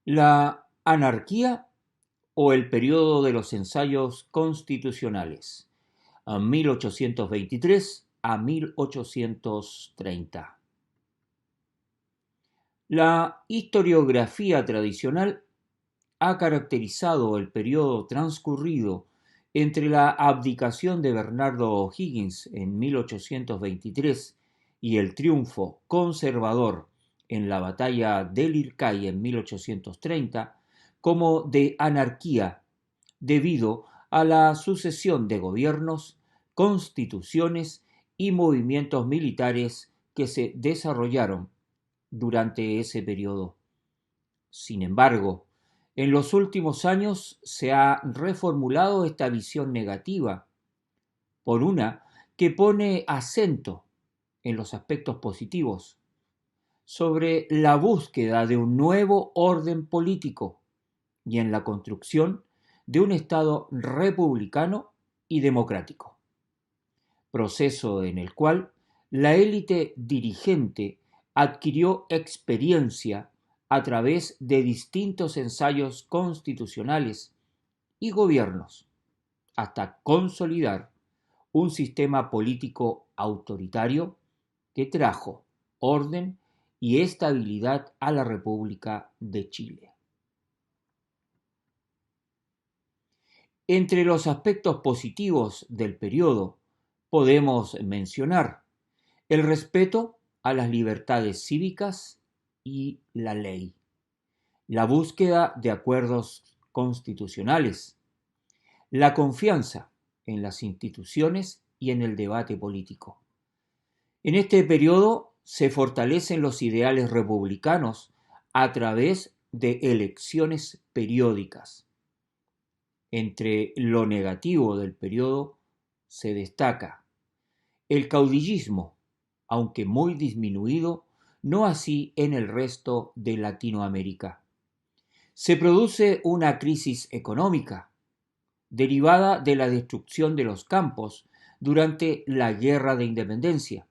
La anarquía o el periodo de los ensayos constitucionales, a 1823 a 1830. La historiografía tradicional ha caracterizado el periodo transcurrido entre la abdicación de Bernardo O'Higgins en 1823 y el triunfo conservador en la batalla del Ircay en 1830 como de anarquía, debido a la sucesión de gobiernos, constituciones y movimientos militares que se desarrollaron durante ese periodo. Sin embargo, en los últimos años se ha reformulado esta visión negativa por una que pone acento en los aspectos positivos, sobre la búsqueda de un nuevo orden político y en la construcción de un Estado republicano y democrático, proceso en el cual la élite dirigente adquirió experiencia a través de distintos ensayos constitucionales y gobiernos, hasta consolidar un sistema político autoritario que trajo orden y estabilidad a la República de Chile. Entre los aspectos positivos del periodo podemos mencionar el respeto a las libertades cívicas y la ley, la búsqueda de acuerdos constitucionales, la confianza en las instituciones y en el debate político. En este periodo se fortalecen los ideales republicanos a través de elecciones periódicas. Entre lo negativo del periodo se destaca el caudillismo, aunque muy disminuido, no así en el resto de Latinoamérica. Se produce una crisis económica derivada de la destrucción de los campos durante la Guerra de Independencia,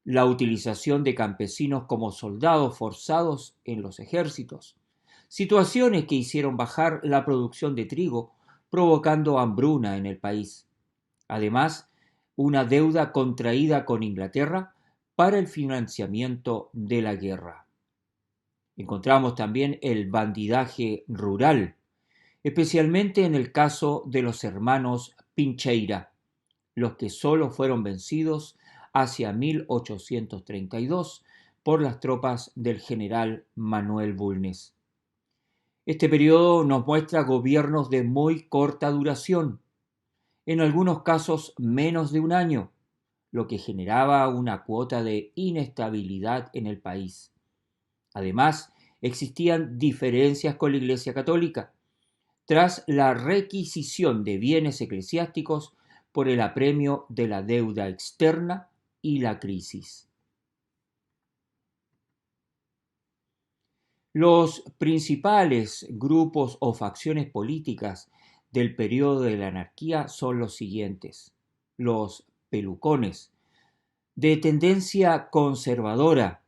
la utilización de campesinos como soldados forzados en los ejércitos, situaciones que hicieron bajar la producción de trigo, provocando hambruna en el país. Además, una deuda contraída con Inglaterra para el financiamiento de la guerra. Encontramos también el bandidaje rural, especialmente en el caso de los hermanos Pincheira, los que solo fueron vencidos hacia 1832 por las tropas del general Manuel Bulnes. Este periodo nos muestra gobiernos de muy corta duración, en algunos casos menos de un año, lo que generaba una cuota de inestabilidad en el país. Además, existían diferencias con la Iglesia Católica, tras la requisición de bienes eclesiásticos por el apremio de la deuda externa y la crisis. Los principales grupos o facciones políticas del periodo de la anarquía son los siguientes: los pelucones, de tendencia conservadora,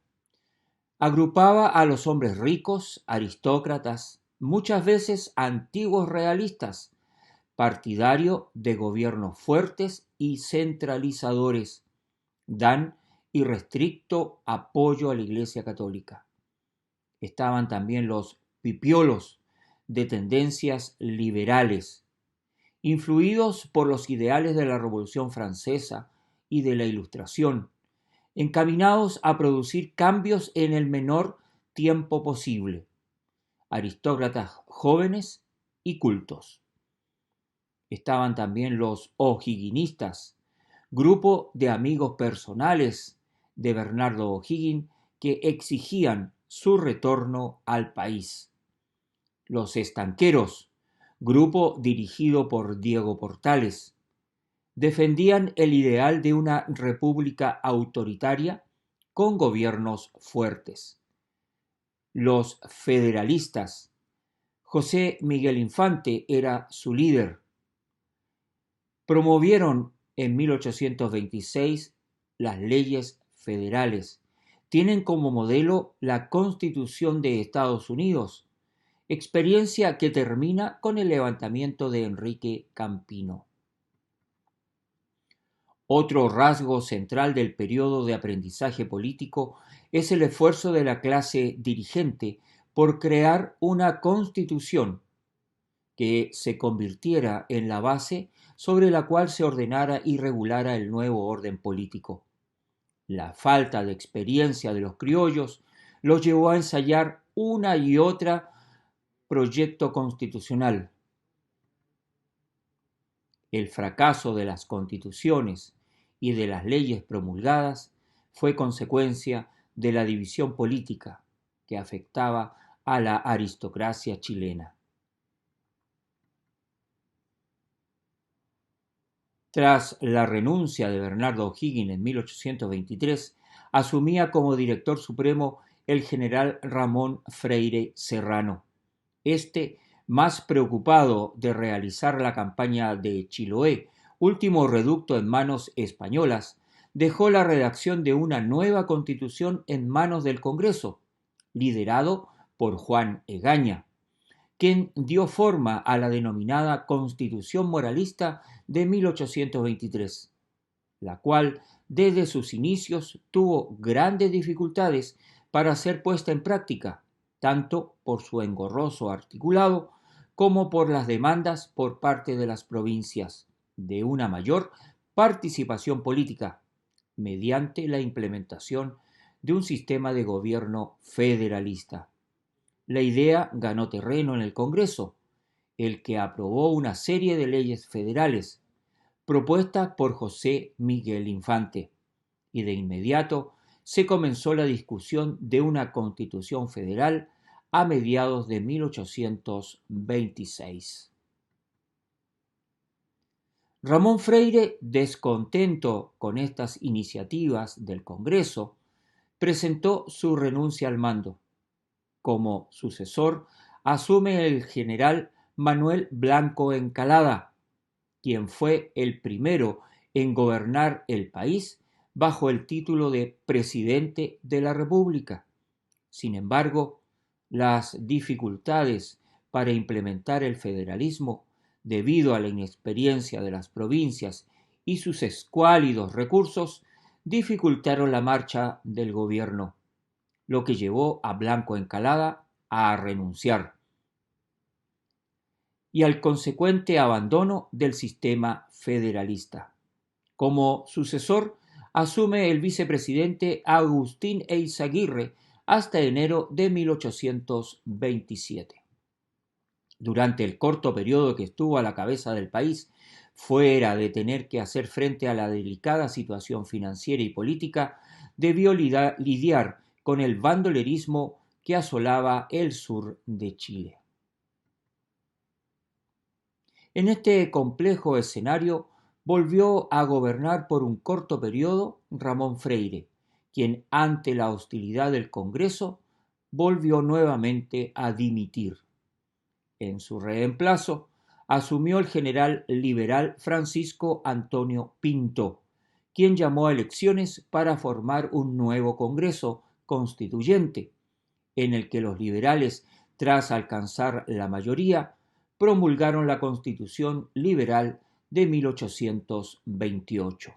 agrupaba a los hombres ricos, aristócratas, muchas veces antiguos realistas, partidario de gobiernos fuertes y centralizadores, dan irrestricto apoyo a la Iglesia Católica. Estaban también los pipiolos, de tendencias liberales, influidos por los ideales de la Revolución Francesa y de la Ilustración, encaminados a producir cambios en el menor tiempo posible, aristócratas jóvenes y cultos. Estaban también los o'higginistas, grupo de amigos personales de Bernardo O'Higgins que exigían su retorno al país. Los estanqueros, grupo dirigido por Diego Portales, defendían el ideal de una república autoritaria con gobiernos fuertes. Los federalistas, José Miguel Infante era su líder, promovieron en 1826 las leyes federales, tienen como modelo la Constitución de Estados Unidos, experiencia que termina con el levantamiento de Enrique Campino. Otro rasgo central del periodo de aprendizaje político es el esfuerzo de la clase dirigente por crear una constitución que se convirtiera en la base sobre la cual se ordenara y regulara el nuevo orden político. La falta de experiencia de los criollos los llevó a ensayar una y otra proyecto constitucional. El fracaso de las constituciones y de las leyes promulgadas fue consecuencia de la división política que afectaba a la aristocracia chilena. Tras la renuncia de Bernardo O'Higgins en 1823, asumía como director supremo el general Ramón Freire Serrano. Este, más preocupado de realizar la campaña de Chiloé, último reducto en manos españolas, dejó la redacción de una nueva constitución en manos del Congreso, liderado por Juan Egaña, quien dio forma a la denominada Constitución Moralista de 1823, la cual desde sus inicios tuvo grandes dificultades para ser puesta en práctica, tanto por su engorroso articulado como por las demandas por parte de las provincias de una mayor participación política mediante la implementación de un sistema de gobierno federalista. La idea ganó terreno en el Congreso, el que aprobó una serie de leyes federales propuestas por José Miguel Infante, y de inmediato se comenzó la discusión de una constitución federal a mediados de 1826. Ramón Freire, descontento con estas iniciativas del Congreso, presentó su renuncia al mando. Como sucesor asume el general Manuel Blanco Encalada, quien fue el primero en gobernar el país bajo el título de Presidente de la República. Sin embargo, las dificultades para implementar el federalismo, debido a la inexperiencia de las provincias y sus escuálidos recursos, dificultaron la marcha del gobierno, lo que llevó a Blanco Encalada a renunciar y al consecuente abandono del sistema federalista. Como sucesor, asume el vicepresidente Agustín Eizaguirre hasta enero de 1827. Durante el corto periodo que estuvo a la cabeza del país, fuera de tener que hacer frente a la delicada situación financiera y política, debió lidiar con el bandolerismo que asolaba el sur de Chile. En este complejo escenario volvió a gobernar por un corto periodo Ramón Freire, quien ante la hostilidad del Congreso volvió nuevamente a dimitir. En su reemplazo asumió el general liberal Francisco Antonio Pinto, quien llamó a elecciones para formar un nuevo Congreso constituyente, en el que los liberales, tras alcanzar la mayoría, promulgaron la Constitución Liberal de 1828.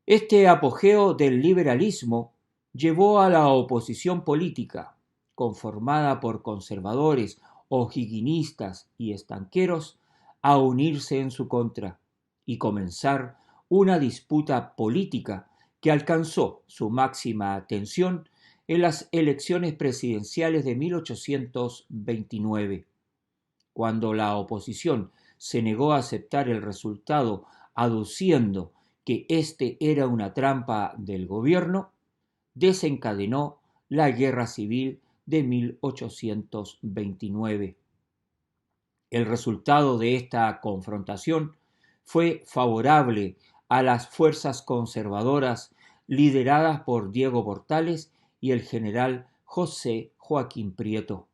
Este apogeo del liberalismo llevó a la oposición política, conformada por conservadores, o'higginistas y estanqueros, a unirse en su contra y comenzar una disputa política que alcanzó su máxima tensión en las elecciones presidenciales de 1829, cuando la oposición se negó a aceptar el resultado aduciendo que este era una trampa del gobierno, desencadenó la Guerra Civil de 1829. El resultado de esta confrontación fue favorable a las fuerzas conservadoras lideradas por Diego Portales y el general José Joaquín Prieto,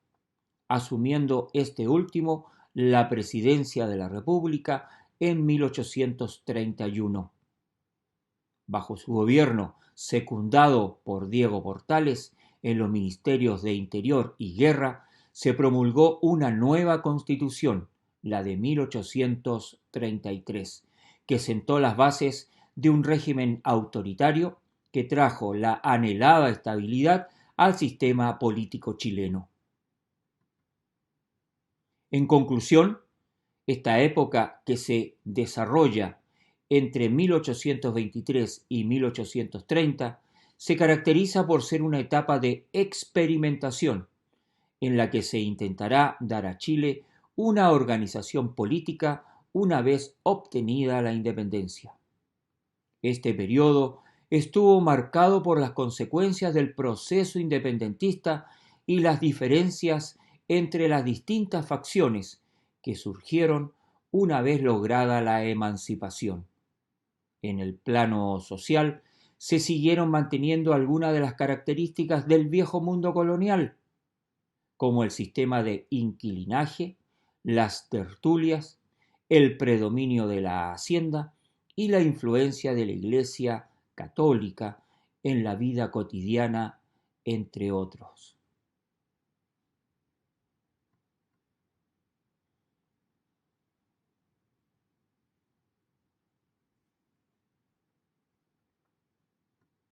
asumiendo este último la presidencia de la República en 1831. Bajo su gobierno secundado por Diego Portales en los ministerios de Interior y Guerra, se promulgó una nueva constitución, la de 1833, que sentó las bases de un régimen autoritario que trajo la anhelada estabilidad al sistema político chileno. En conclusión, esta época que se desarrolla entre 1823 y 1830 se caracteriza por ser una etapa de experimentación en la que se intentará dar a Chile una organización política una vez obtenida la independencia. Este periodo estuvo marcado por las consecuencias del proceso independentista y las diferencias entre las distintas facciones que surgieron una vez lograda la emancipación. En el plano social, se siguieron manteniendo algunas de las características del viejo mundo colonial, como el sistema de inquilinaje, las tertulias, el predominio de la hacienda y la influencia de la Iglesia católica en la vida cotidiana, entre otros.